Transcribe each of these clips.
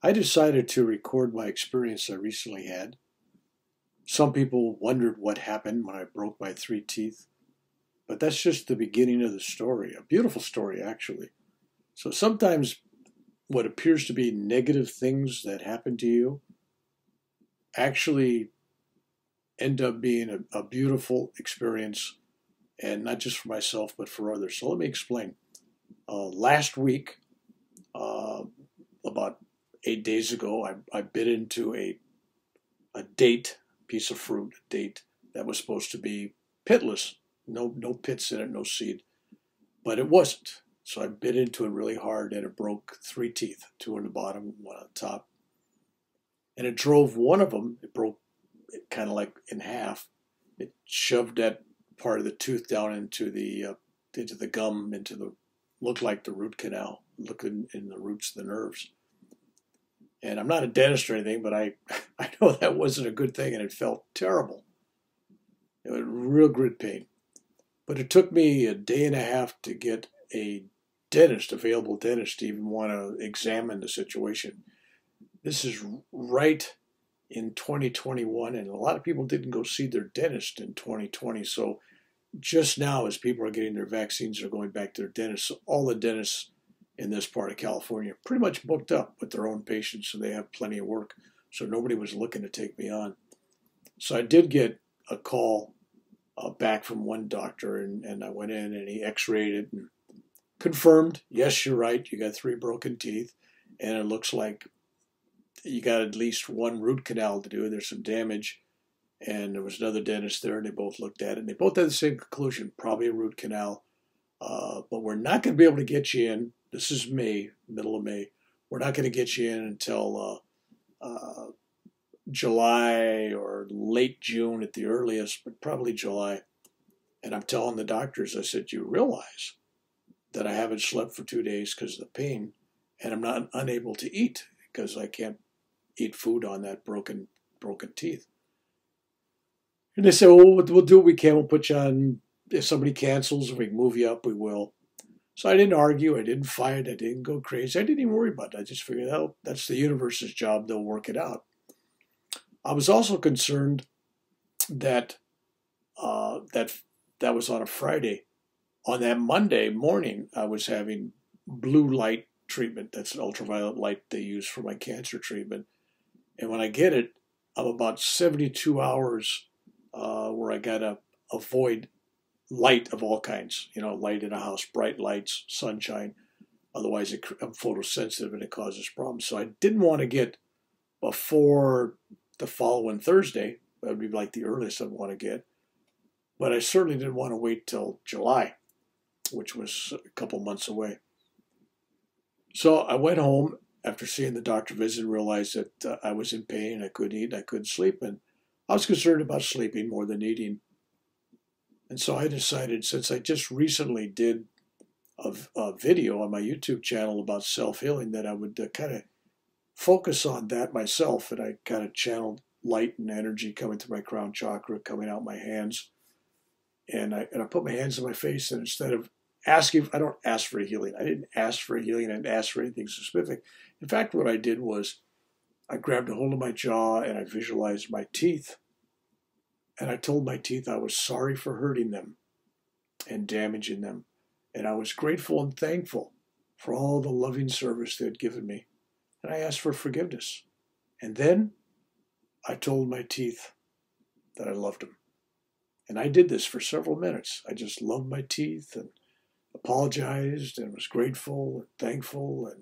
I decided to record my experience I recently had. Some people wondered what happened when I broke my three teeth, but that's just the beginning of the story. A beautiful story, actually. So sometimes what appears to be negative things that happen to you actually end up being a beautiful experience, and not just for myself, but for others. So let me explain. Last week, uh, about 8 days ago, I bit into a date, piece of fruit, a date that was supposed to be pitless, no pits in it, no seed, but it wasn't. So I bit into it really hard, and it broke three teeth, two on the bottom, one on the top, and it drove one of them. It broke it kind of like in half. It shoved that part of the tooth down into the gum, into the looked like the root canal, looking in the roots of the nerves. And I'm not a dentist or anything, but I I know that wasn't a good thing, and it felt terrible. It was real grit pain. But it took me a day and a half to get a dentist, available dentist, to even want to examine the situation. This is right in 2021, and a lot of people didn't go see their dentist in 2020. So just now, as people are getting their vaccines, they're going back to their dentist. So all the dentists in this part of California are pretty much booked up with their own patients, so they have plenty of work. So nobody was looking to take me on. So I did get a call back from one doctor, and I went in and he x-rayed it and confirmed, yes, you're right, you got three broken teeth, and it looks like you got at least one root canal to do. There's some damage. And there was another dentist there, and they both looked at it, and they both had the same conclusion, probably a root canal. But we're not going to be able to get you in. This is May, middle of May. We're not going to get you in until July or late June at the earliest, but probably July. And I'm telling the doctors, I said, you realize that I haven't slept for 2 days because of the pain, and I'm not unable to eat because I can't eat food on that broken teeth. And they said, well, we'll do what we can. We'll put you on. If somebody cancels, if we can move you up, we will. So I didn't argue. I didn't fight. I didn't go crazy. I didn't even worry about it. I just figured, oh, that's the universe's job. They'll work it out. I was also concerned that that was on a Friday. On that Monday morning, I was having blue light treatment. That's an ultraviolet light they use for my cancer treatment. And when I get it, I'm about 72 hours where I got to avoid light of all kinds, light in a house, bright lights, sunshine. Otherwise, I'm photosensitive and it causes problems. So I didn't want to get before the following Thursday. That would be like the earliest I'd want to get. But I certainly didn't want to wait till July, which was a couple months away. So I went home after seeing the doctor visit and realized that I was in pain, I couldn't eat, I couldn't sleep, and I was concerned about sleeping more than eating. And so I decided, since I just recently did a video on my YouTube channel about self-healing, that I would kind of focus on that myself. And I kind of channeled light and energy coming through my crown chakra, coming out my hands. And I put my hands on my face, and instead of asking, I don't ask for a healing. I didn't ask for a healing. I didn't ask for anything specific. In fact, what I did was I grabbed a hold of my jaw and I visualized my teeth. And I told my teeth I was sorry for hurting them and damaging them. And I was grateful and thankful for all the loving service they had given me. And I asked for forgiveness. And then I told my teeth that I loved them. And I did this for several minutes. I just loved my teeth and apologized and was grateful and thankful.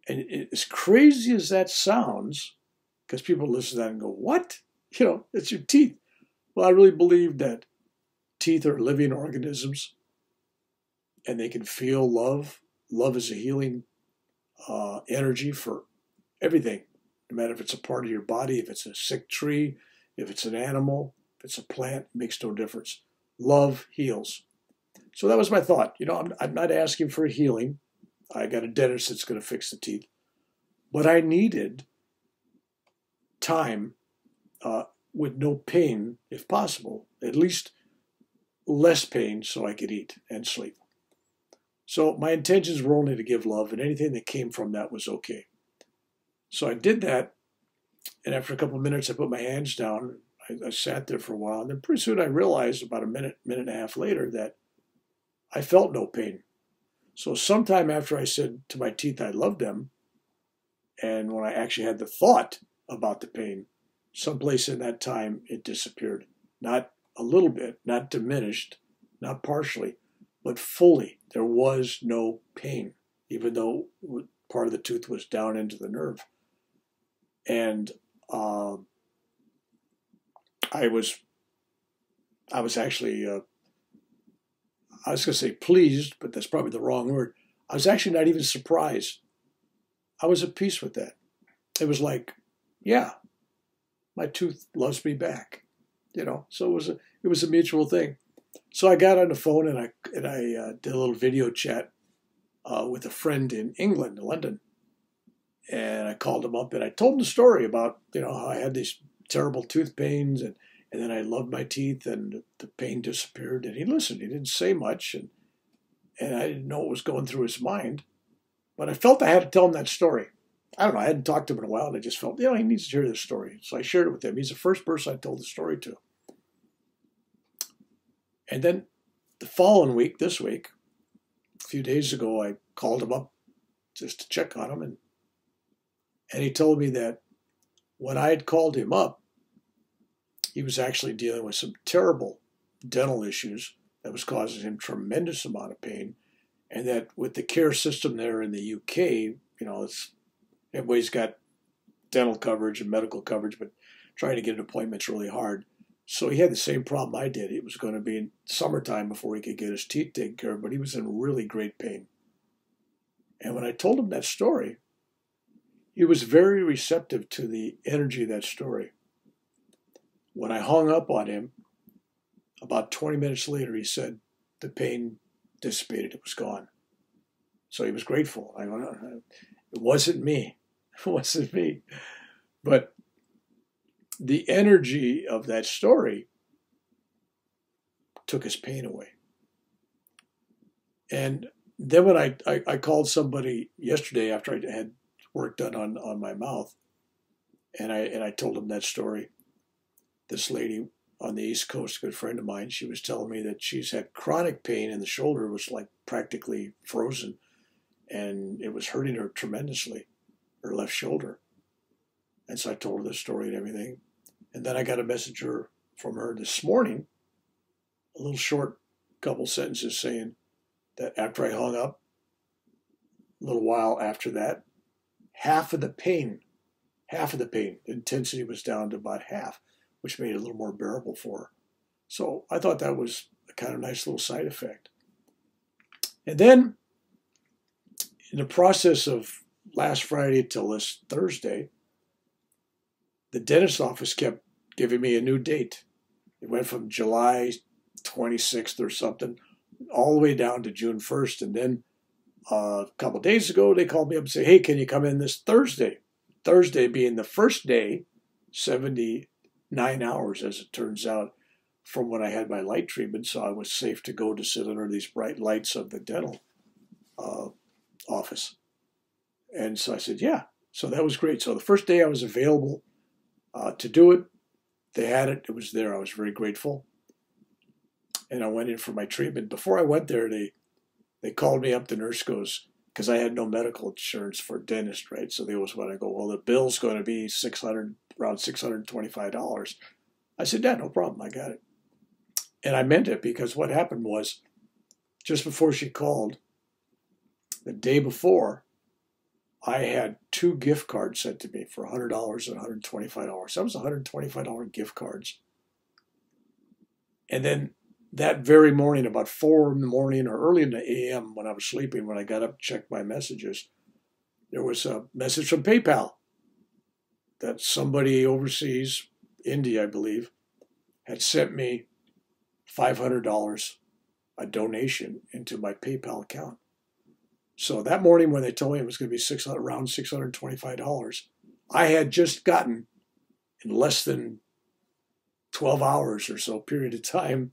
And as crazy as that sounds, because people listen to that and go, what? It's your teeth. Well, I really believe that teeth are living organisms and they can feel love. Love is a healing energy for everything, no matter if it's a part of your body, if it's a sick tree, if it's an animal, if it's a plant, it makes no difference. Love heals. So that was my thought. I'm not asking for a healing. I got a dentist that's going to fix the teeth. But I needed time with no pain, if possible, at least less pain so I could eat and sleep. So my intentions were only to give love, and anything that came from that was okay. So I did that, and after a couple of minutes, I put my hands down. I sat there for a while, and then pretty soon I realized about a minute, minute and a half later that I felt no pain. So sometime after I said to my teeth I loved them, and when I actually had the thought about the pain, someplace in that time it disappeared. Not a little bit, not diminished, not partially, but fully. There was no pain, even though part of the tooth was down into the nerve. And I was actually, I was going to say pleased, but that's probably the wrong word. I was actually not even surprised. I was at peace with that. It was like, yeah, my tooth loves me back, So it was a mutual thing. So I got on the phone and I did a little video chat with a friend in England, London, and I called him up and I told him the story about how I had these terrible tooth pains and then I loved my teeth and the pain disappeared, and he listened. He didn't say much, and I didn't know what was going through his mind, but I felt I had to tell him that story. I don't know. I hadn't talked to him in a while, and I just felt, he needs to hear this story. So I shared it with him. He's the first person I told the story to. And then the following week, this week, a few days ago, I called him up just to check on him, and he told me that when I had called him up, he was actually dealing with some terrible dental issues that was causing him tremendous amount of pain, and that with the care system there in the UK, everybody's got dental coverage and medical coverage, but trying to get an appointment's really hard. So he had the same problem I did. It was going to be in summertime before he could get his teeth taken care of, but he was in really great pain. And when I told him that story, he was very receptive to the energy of that story. When I hung up on him, about 20 minutes later, he said the pain dissipated. It was gone. So he was grateful. It wasn't me. It wasn't me. But the energy of that story took his pain away. And then when I called somebody yesterday after I had work done on my mouth, and I told him that story. This lady on the East Coast, a good friend of mine, she was telling me that she's had chronic pain in the shoulder. It was like practically frozen, and it was hurting her tremendously, her left shoulder. And so I told her the story and everything. And then I got a message from her this morning, a little short couple sentences saying that after I hung up, a little while after that, half of the pain, the intensity was down to about half, which made it a little more bearable for her. So I thought that was a kind of nice little side effect. And then in the process of last Friday till this Thursday, the dentist office kept giving me a new date. It went from July 26th or something all the way down to June 1st. And then a couple of days ago, they called me up and said, hey, can you come in this Thursday? Thursday being the first day, 79 hours, as it turns out, from when I had my light treatment, so I was safe to go to sit under these bright lights of the dental office. And so I said, yeah. So that was great. So the first day I was available to do it, they had it. It was there. I was very grateful. And I went in for my treatment. Before I went there, they called me up. The nurse goes, because I had no medical insurance for a dentist, right? So they always want to go, well, the bill's going to be around $625. I said, yeah, no problem. I got it. And I meant it, because what happened was, just before she called, the day before, I had 2 gift cards sent to me for $100 and $125. That was $125 gift cards. And then that very morning, about 4 in the morning or early in the a.m. when I was sleeping, when I got up to check my messages, there was a message from PayPal that somebody overseas, India, I believe, had sent me $500, a donation into my PayPal account. So that morning when they told me it was going to be around $625, I had just gotten, in less than 12 hours or so period of time,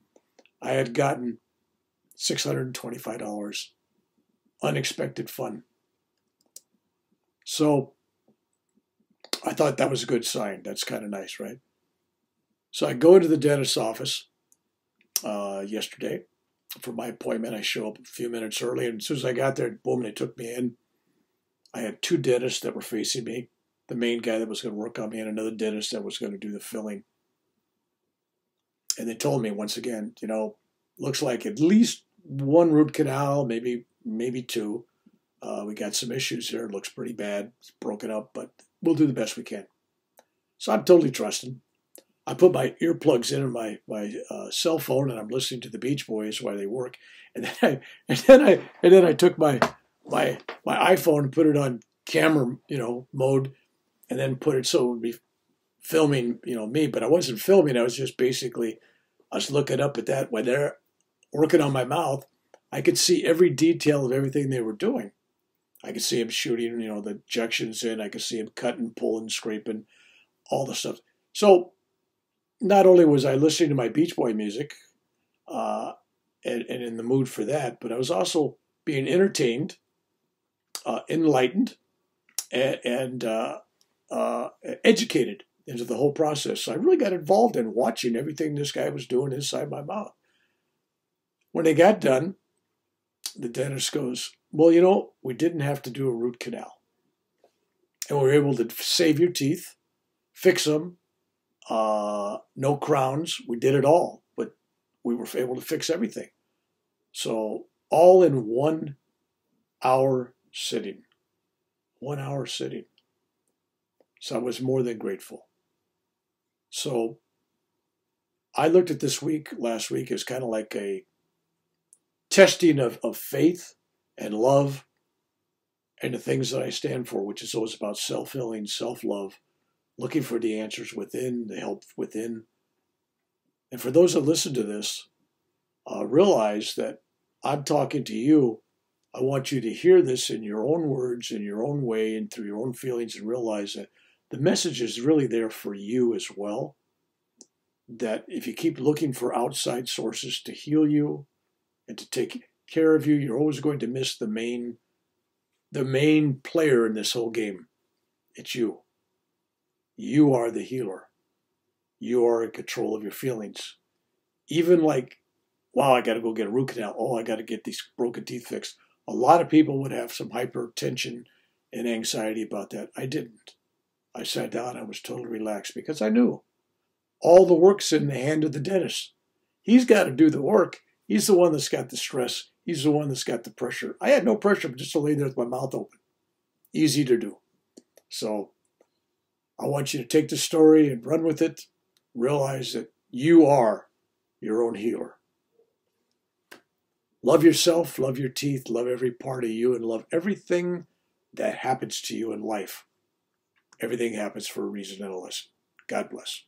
I had gotten $625 unexpected fun. So I thought that was a good sign. That's kind of nice, right? So I go into the dentist's office yesterday for my appointment. I show up a few minutes early, and as soon as I got there, boom, they took me in. I had two dentists that were facing me, the main guy that was going to work on me and another dentist that was going to do the filling. And they told me once again, looks like at least one root canal, maybe two. We got some issues here. It looks pretty bad. It's broken up, but we'll do the best we can. So I'm totally trusting. I put my earplugs in my cell phone, and I'm listening to the Beach Boys while they work. And then I took my iPhone and put it on camera, mode, and then put it so it would be filming, me. But I wasn't filming. I was just basically, I was looking up at that when they're working on my mouth. I could see every detail of everything they were doing. I could see him shooting, the injections in. I could see him cutting, pulling, scraping, all the stuff. So not only was I listening to my Beach Boy music and in the mood for that, but I was also being entertained, enlightened, and educated into the whole process. So I really got involved in watching everything this guy was doing inside my mouth. When they got done, the dentist goes, well, we didn't have to do a root canal. And we were able to save your teeth, fix them, no crowns. We did it all, but we were able to fix everything. So all in 1 hour sitting. 1 hour sitting. So I was more than grateful. So I looked at last week, as kind of like a testing of faith and love and the things that I stand for, which is always about self-healing, self-love, looking for the answers within, the help within. And for those that listen to this, realize that I'm talking to you. I want you to hear this in your own words, in your own way, and through your own feelings, and realize that the message is really there for you as well. That if you keep looking for outside sources to heal you and to take care of you, you're always going to miss the main player in this whole game. It's you. You are the healer. You are in control of your feelings. Even like, wow, I got to go get a root canal. Oh, I got to get these broken teeth fixed. A lot of people would have some hypertension and anxiety about that. I didn't. I sat down. I was totally relaxed because I knew all the work's in the hand of the dentist. He's got to do the work. He's the one that's got the stress. He's the one that's got the pressure. I had no pressure, just to lay there with my mouth open. Easy to do. So I want you to take the story and run with it. Realize that you are your own healer. Love yourself, love your teeth, love every part of you, and love everything that happens to you in life. Everything happens for a reason and a lesson. God bless.